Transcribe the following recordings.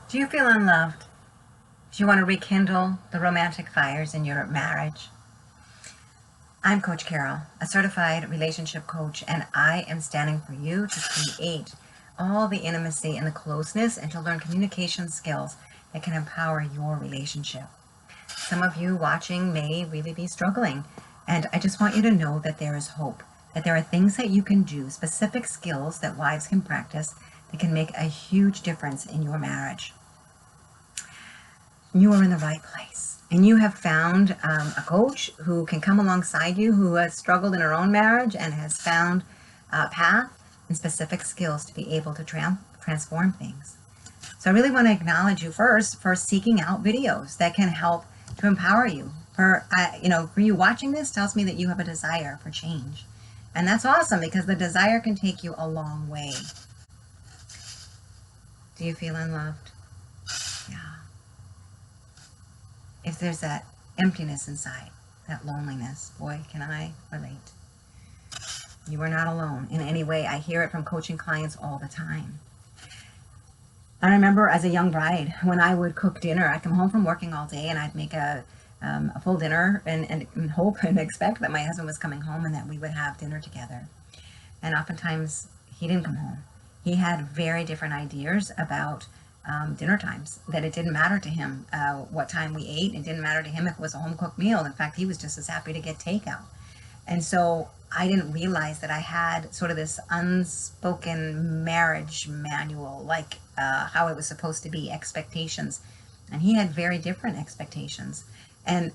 Do you feel unloved? Do you want to rekindle the romantic fires in your marriage? I'm Coach Carol, a certified relationship coach, and I am standing for you to create all the intimacy and the closeness and to learn communication skills that can empower your relationship. Some of you watching may really be struggling, and I just want you to know that there is hope, that there are things that you can do, specific skills that wives can practice that can make a huge difference in your marriage. You are in the right place, and you have found a coach who can come alongside you, who has struggled in her own marriage and has found a path and specific skills to be able to transform things. So I really want to acknowledge you first for seeking out videos that can help to empower you. For you watching this tells me that you have a desire for change, and that's awesome because the desire can take you a long way. Do you feel unloved? Yeah. If there's that emptiness inside, that loneliness, boy, can I relate. You are not alone in any way. I hear it from coaching clients all the time. I remember as a young bride, when I would cook dinner, I'd come home from working all day and I'd make a full dinner and hope and expect that my husband was coming home and that we would have dinner together. And oftentimes he didn't come home. He had very different ideas about dinner times, that it didn't matter to him what time we ate. It didn't matter to him if it was a home cooked meal. In fact, he was just as happy to get takeout. And so I didn't realize that I had sort of this unspoken marriage manual, like how it was supposed to be, expectations. And he had very different expectations. And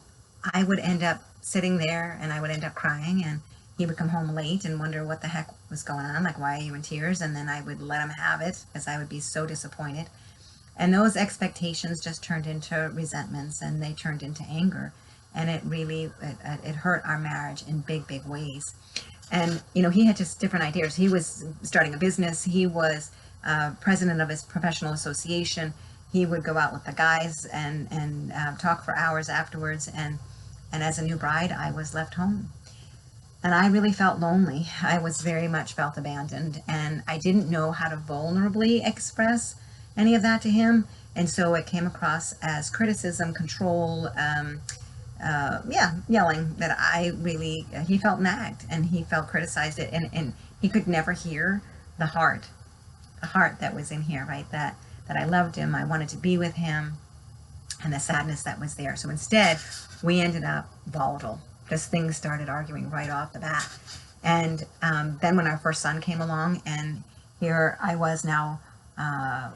I would end up sitting there and I would end up crying, and he would come home late and wonder what the heck was going on, like, why are you in tears? And then I would let him have it because I would be so disappointed. And those expectations just turned into resentments, and they turned into anger. And it really, it hurt our marriage in big, big ways. And, he had just different ideas. He was starting a business. He was president of his professional association. He would go out with the guys and talk for hours afterwards. And as a new bride, I was left home. And I really felt lonely. I was very much felt abandoned. And I didn't know how to vulnerably express any of that to him. And so it came across as criticism, control, yelling, that he felt nagged and he felt criticized it. And he could never hear the heart that was in here, right? That I loved him, I wanted to be with him, and the sadness that was there. So instead, we ended up volatile. Just things started arguing right off the bat. And then when our first son came along, and here I was now, I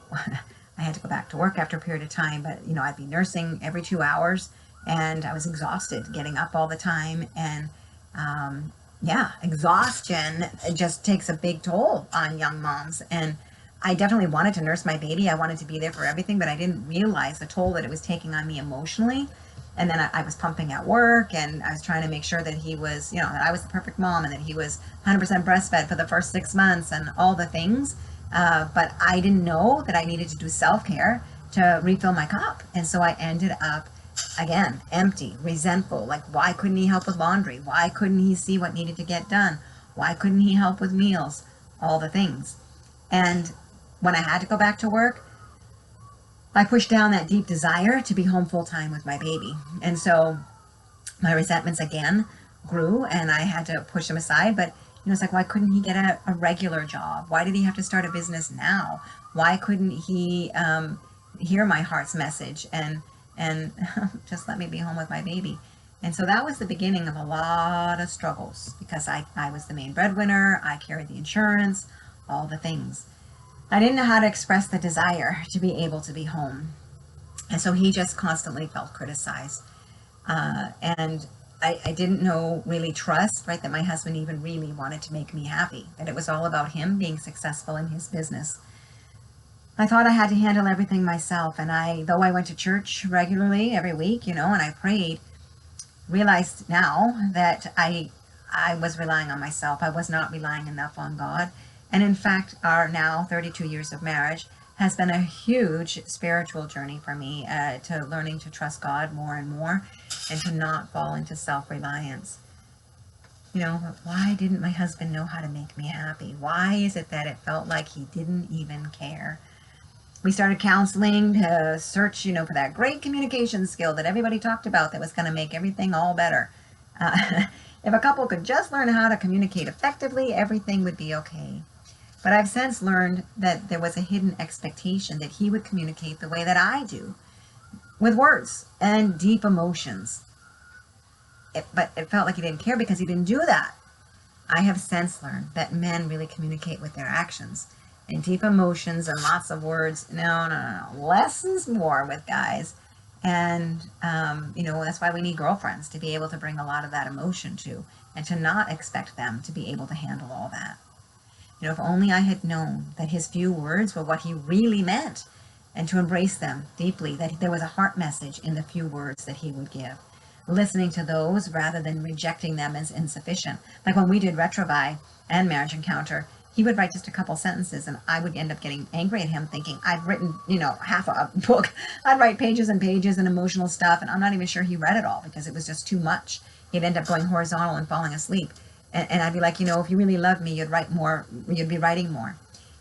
had to go back to work after a period of time, but I'd be nursing every 2 hours, and I was exhausted, getting up all the time, and exhaustion just takes a big toll on young moms. And I definitely wanted to nurse my baby. I wanted to be there for everything, but I didn't realize the toll that it was taking on me emotionally. And then I was pumping at work, and I was trying to make sure that he was, that I was the perfect mom, and that he was 100% breastfed for the first 6 months and all the things. But I didn't know that I needed to do self-care to refill my cup. And so I ended up, again, empty, resentful. Like, why couldn't he help with laundry? Why couldn't he see what needed to get done? Why couldn't he help with meals? All the things. And when I had to go back to work, I pushed down that deep desire to be home full time with my baby. And so my resentments again grew, and I had to push them aside. But it's like, why couldn't he get a regular job? Why did he have to start a business now? Why couldn't he hear my heart's message and just let me be home with my baby? And so that was the beginning of a lot of struggles, because I was the main breadwinner. I carried the insurance, all the things. I didn't know how to express the desire to be able to be home. And so he just constantly felt criticized. And I didn't know, really trust, right, that my husband even really wanted to make me happy, that it was all about him being successful in his business. I thought I had to handle everything myself. And though I went to church regularly every week, and I prayed, realized now that I was relying on myself. I was not relying enough on God. And in fact, our now 32 years of marriage has been a huge spiritual journey for me, to learning to trust God more and more, and to not fall into self-reliance. Why didn't my husband know how to make me happy? Why is it that it felt like he didn't even care? We started counseling to search, for that great communication skill that everybody talked about that was going to make everything all better. If a couple could just learn how to communicate effectively, everything would be okay. But I've since learned that there was a hidden expectation that he would communicate the way that I do, with words and deep emotions. But it felt like he didn't care because he didn't do that. I have since learned that men really communicate with their actions and deep emotions and lots of words. No, no, no, no. Less is more with guys. And, that's why we need girlfriends, to be able to bring a lot of that emotion to, and to not expect them to be able to handle all that. If only I had known that his few words were what he really meant, and to embrace them deeply, that there was a heart message in the few words that he would give. Listening to those rather than rejecting them as insufficient. Like when we did Retrovi and Marriage Encounter, he would write just a couple sentences and I would end up getting angry at him thinking I've written, half a book. I'd write pages and pages and emotional stuff, and I'm not even sure he read it all because it was just too much. He'd end up going horizontal and falling asleep. And I'd be like, if you really loved me, you'd write more, you'd be writing more.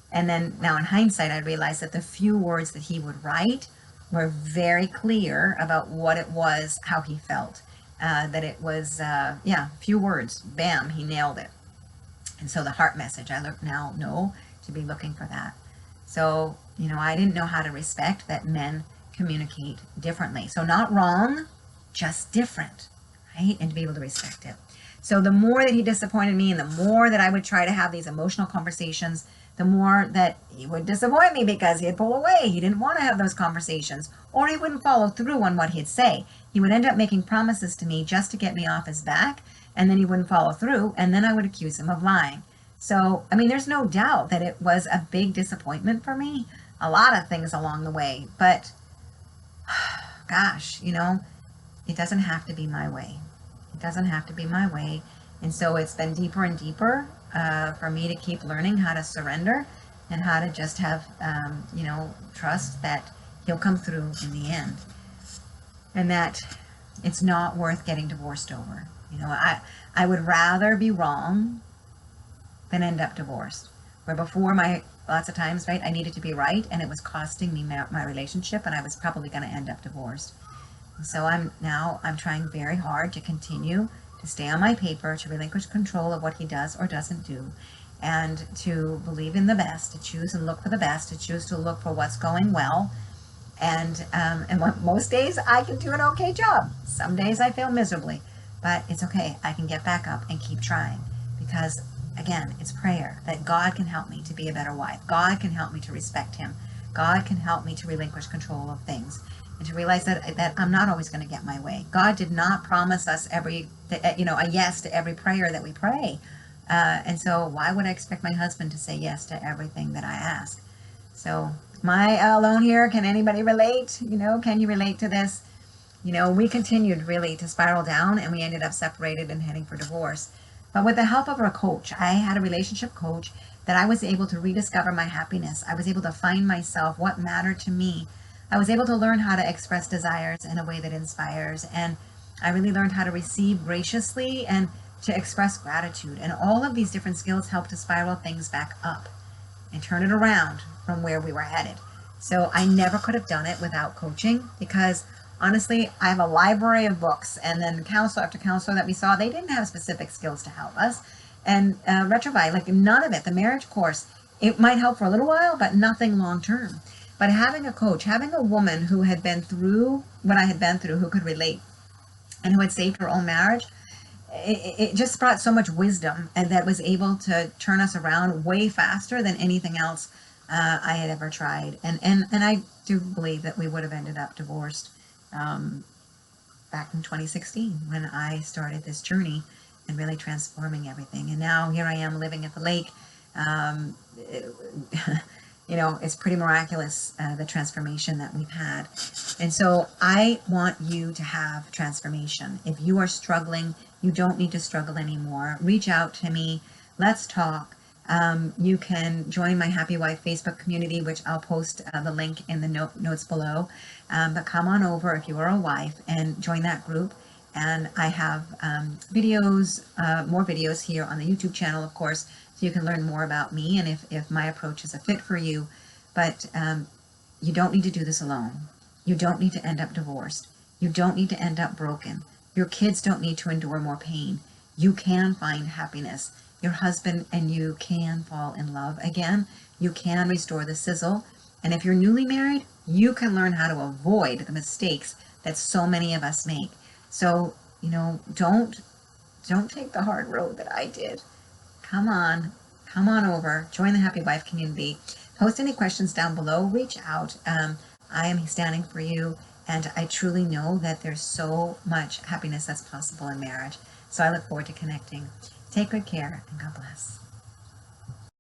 And then now in hindsight, I realized that the few words that he would write were very clear about what it was, how he felt. That it was, few words, bam, he nailed it. And so the heart message, I now know to be looking for that. So, I didn't know how to respect that men communicate differently. So not wrong, just different, right? And to be able to respect it. So the more that he disappointed me and the more that I would try to have these emotional conversations, the more that he would disappoint me because he'd pull away. He didn't want to have those conversations, or he wouldn't follow through on what he'd say. He would end up making promises to me just to get me off his back, and then he wouldn't follow through, and then I would accuse him of lying. So, there's no doubt that it was a big disappointment for me, a lot of things along the way, but gosh, it doesn't have to be my way. It doesn't have to be my way. And so it's been deeper and deeper for me to keep learning how to surrender and how to just have, trust that he'll come through in the end. And that it's not worth getting divorced over. I would rather be wrong than end up divorced. Where before lots of times, right, I needed to be right and it was costing me my relationship and I was probably going to end up divorced. So I'm trying very hard to continue to stay on my paper, to relinquish control of what he does or doesn't do, and to believe in the best, to choose and look for the best, to choose to look for what's going well. And most days I can do an okay job. Some days I fail miserably, but it's okay. I can get back up and keep trying because, again, it's prayer that God can help me to be a better wife. God can help me to respect him. God can help me to relinquish control of things. And to realize that I'm not always going to get my way. God did not promise us a yes to every prayer that we pray. And so why would I expect my husband to say yes to everything that I ask? So am I alone here? Can anybody relate? Can you relate to this? We continued really to spiral down and we ended up separated and heading for divorce. But with the help of a coach, I had a relationship coach that I was able to rediscover my happiness. I was able to find myself, what mattered to me. I was able to learn how to express desires in a way that inspires, and I really learned how to receive graciously and to express gratitude. And all of these different skills helped to spiral things back up and turn it around from where we were headed. So I never could have done it without coaching because honestly, I have a library of books, and then counselor after counselor that we saw, they didn't have specific skills to help us. And Retrovi, like none of it, the marriage course, it might help for a little while, but nothing long term. But having a coach, having a woman who had been through what I had been through, who could relate and who had saved her own marriage, it just brought so much wisdom and that was able to turn us around way faster than anything else I had ever tried. And I do believe that we would have ended up divorced back in 2016 when I started this journey and really transforming everything. And now here I am living at the lake. It's pretty miraculous, the transformation that we've had. And so I want you to have transformation. If you are struggling, you don't need to struggle anymore. Reach out to me. Let's talk. You can join my Happy Wife Facebook community, which I'll post the link in the notes below. But come on over if you are a wife and join that group. And I have more videos here on the YouTube channel, of course, so you can learn more about me and if my approach is a fit for you. But You don't need to do this alone. You don't need to end up divorced. You don't need to end up broken. Your kids don't need to endure more pain. You can find happiness. Your husband and you can fall in love again. You can restore the sizzle. And if you're newly married, you can learn how to avoid the mistakes that so many of us make. So, don't take the hard road that I did. Come on, come on over, join the Happy Wife community. Post any questions down below, reach out. I am standing for you, and I truly know that there's so much happiness that's possible in marriage. So I look forward to connecting. Take good care, and God bless.